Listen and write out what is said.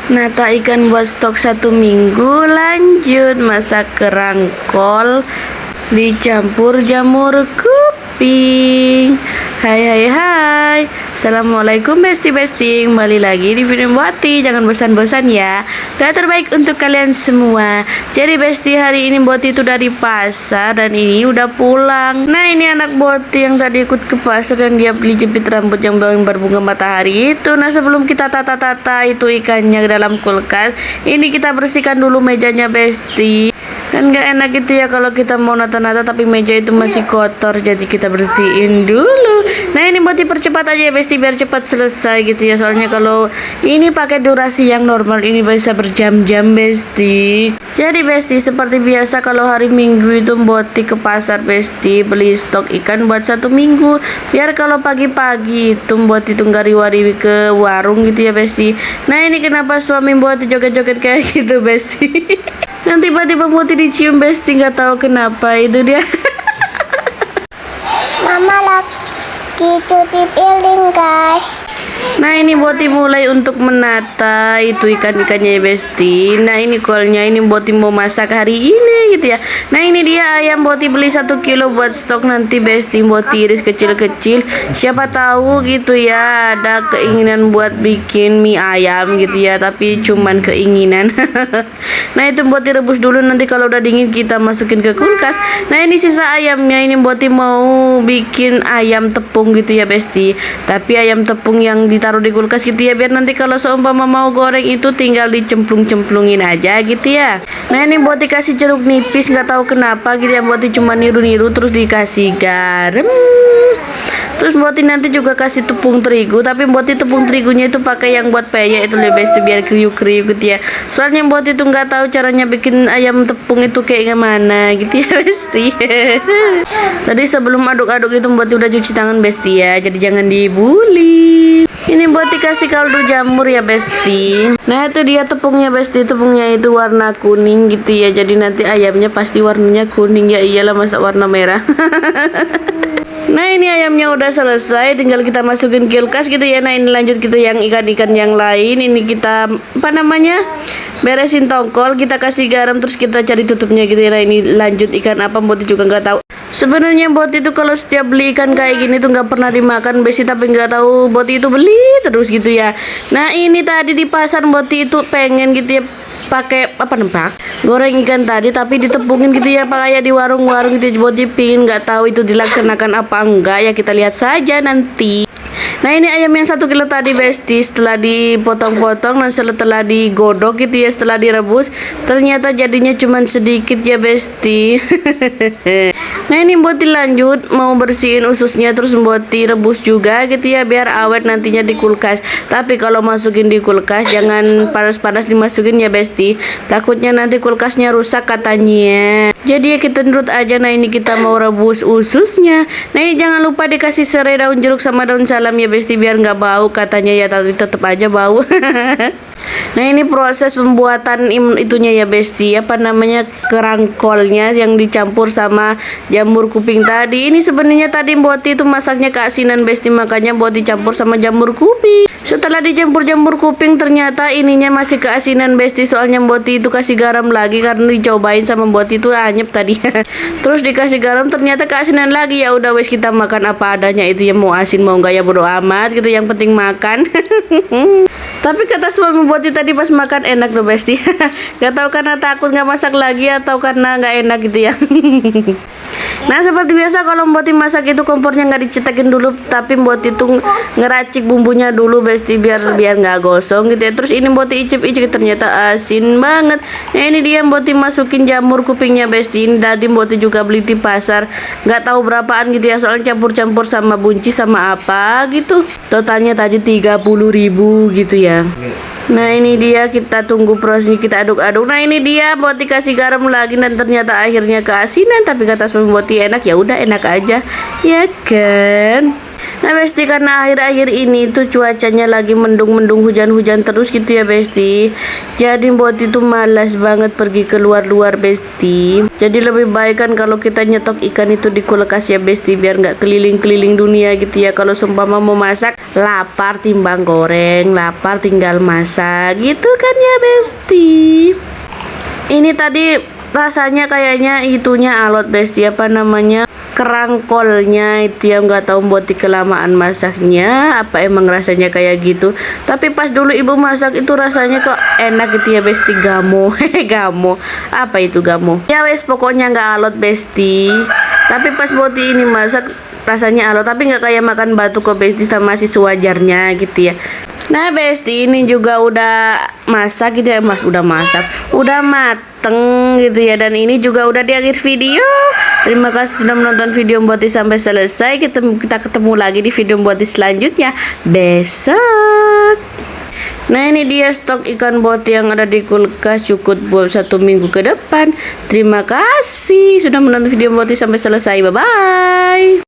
Nata ikan buat stok 1 minggu. Lanjut masak kerangkol dicampur jamur kuping. Hai, assalamualaikum besti, kembali lagi di video Boti. Jangan bosan-bosan ya, doa terbaik untuk kalian semua. Jadi besti, hari ini Boti itu dari pasar dan ini udah pulang. Nah, ini anak Boti yang tadi ikut ke pasar dan dia beli jepit rambut yang berbunga matahari itu. Nah, sebelum kita tata-tata itu ikannya ke dalam kulkas, ini kita bersihkan dulu mejanya besti. Kan gak enak gitu ya kalau kita mau nata-nata tapi meja itu masih kotor, jadi kita bersihin dulu. Nah, ini Boti percepat aja ya besti biar cepat selesai gitu ya, soalnya kalau ini pakai durasi yang normal ini bisa berjam-jam besti. Jadi besti, seperti biasa kalau hari Minggu itu Boti ke pasar besti beli stok ikan buat 1 minggu, biar kalau pagi-pagi itu Boti itu nggak riwa-riwi ke warung gitu ya besti. Nah, ini kenapa suami Boti joget-joget kayak gitu besti. Dan tiba-tiba Boti dicium besti, nggak tahu kenapa itu dia. Mama lagi cuci piring guys. Nah, ini Boti mulai untuk menata itu ikan-ikannya ya besti. Nah, ini kolnya ini Boti mau masak hari ini gitu ya. Nah, ini dia ayam Boti beli 1 kilo buat stok nanti besti. Boti iris kecil-kecil, siapa tahu gitu ya ada keinginan buat bikin mie ayam gitu ya, tapi cuman keinginan. Nah, itu Boti rebus dulu, nanti kalau udah dingin kita masukin ke kulkas. Nah, ini sisa ayamnya, ini Boti mau bikin ayam tepung gitu ya besti, tapi ayam tepung yang ditaruh di kulkas gitu ya, biar nanti kalau seumpama mau goreng itu tinggal dicemplung-cemplungin aja gitu ya. Nah, ini Boti kasih jeruk nipis, nggak tahu kenapa gitu ya, Boti cuma niru-niru terus dikasih garam. Terus Boti nanti juga kasih tepung terigu, tapi Boti tepung terigunya itu pakai yang buat peyek itu lebih best biar kriuk-kriuk gitu ya. Soalnya Boti tuh nggak tahu caranya bikin ayam tepung itu kayak gimana gitu ya besti. Tadi sebelum aduk-aduk itu Boti udah cuci tangan besti ya, jadi jangan dibully. Ini Boti kasih kaldu jamur ya besti. Nah, itu dia tepungnya besti, tepungnya itu warna kuning gitu ya, jadi nanti ayamnya pasti warnanya kuning ya, iyalah masa warna merah. Nah, ini ayamnya udah selesai, tinggal kita masukin kulkas gitu ya. Nah, ini lanjut gitu yang ikan-ikan yang lain, ini kita beresin tongkol, kita kasih garam, terus kita cari tutupnya gitu ya. Nah, ini lanjut ikan apa Boti juga nggak tahu. Sebenarnya Boti itu kalau setiap beli ikan kayak gini tuh nggak pernah dimakan besti, tapi nggak tahu Boti itu beli terus gitu ya. Nah, ini tadi di pasar Boti itu pengen gitu ya pakai goreng ikan tadi, tapi ditepungin gitu ya kayak di warung-warung gitu. Boti pingin, nggak tahu itu dilaksanakan apa enggak ya, kita lihat saja nanti. Nah, ini ayam yang 1 kilo tadi besti, setelah dipotong-potong dan setelah digodok gitu ya, setelah direbus ternyata jadinya cuman sedikit ya besti. Nah, ini Boti lanjut mau bersihin ususnya, terus Boti rebus juga gitu ya biar awet nantinya di kulkas. Tapi kalau masukin di kulkas jangan panas-panas dimasukin ya besti, takutnya nanti kulkasnya rusak katanya. Jadi ya kita nurut aja. Nah, ini kita mau rebus ususnya. Nah, ini jangan lupa dikasih serai daun jeruk sama daun salam ya besti biar nggak bau katanya ya, tapi tetap aja bau. Nah, ini proses pembuatan itunya ya besti, kerangkolnya yang dicampur sama jamur kuping tadi. Ini sebenarnya tadi Boti itu masaknya keasinan besti, makanya Boti campur sama jamur kuping. Setelah dicampur jamur kuping ternyata ininya masih keasinan besti, soalnya Boti itu kasih garam lagi karena dicobain sama Boti itu anyep tadi. Terus dikasih garam ternyata keasinan lagi. Ya udah wes, kita makan apa adanya itu ya, mau asin mau enggak ya bodo amat gitu, yang penting makan. Tapi kata suami Boti tadi pas makan enak loh besti. Gak tahu karena takut nggak masak lagi atau karena nggak enak gitu ya. Nah, seperti biasa kalau Boti masak itu kompornya nggak dicetakin dulu, tapi Boti tuh ngeracik bumbunya dulu besti biar nggak gosong gitu ya. Terus ini Boti icip-icip ternyata asin banget. Nah, ini dia Boti masukin jamur kupingnya besti. Ini tadi Boti juga beli di pasar, nggak tahu berapaan gitu ya, soalnya campur-campur sama buncis sama apa gitu. Totalnya tadi 30.000 gitu ya. Nah, ini dia kita tunggu prosesnya, kita aduk-aduk. Nah, ini dia Boti kasih garam lagi dan ternyata akhirnya keasinan, tapi kata suami Boti enak, ya udah enak aja ya kan. Nah Besti, karena akhir-akhir ini tuh cuacanya lagi mendung-mendung, hujan-hujan terus gitu ya Besti. Jadi Boti tuh malas banget pergi keluar-luar Besti. Jadi lebih baik kan kalau kita nyetok ikan itu di kulkas ya Besti, biar nggak keliling-keliling dunia gitu ya. Kalau seumpama mau masak, lapar timbang goreng, lapar tinggal masak gitu kan ya Besti. Ini tadi rasanya kayaknya itunya alot Besti, apa namanya, kerangkolnya itu yang nggak tahu Boti kelamaan masaknya apa emang rasanya kayak gitu. Tapi pas dulu ibu masak itu rasanya kok enak gitu ya Besti. Gamo gamo, apa itu gamo ya wes, pokoknya nggak alot Besti. Tapi pas Boti ini masak rasanya alot, tapi nggak kayak makan batu kok Besti, sama masih sewajarnya gitu ya. Nah Besti, ini juga udah masak gitu ya Mas, udah masak, udah mateng gitu ya. Dan ini juga udah di akhir video. Terima kasih sudah menonton video Boti sampai selesai. Kita ketemu lagi di video Boti selanjutnya besok. Nah ini dia stok ikan Boti yang ada di kulkas, cukup buat 1 minggu ke depan. Terima kasih sudah menonton video Boti sampai selesai. Bye bye.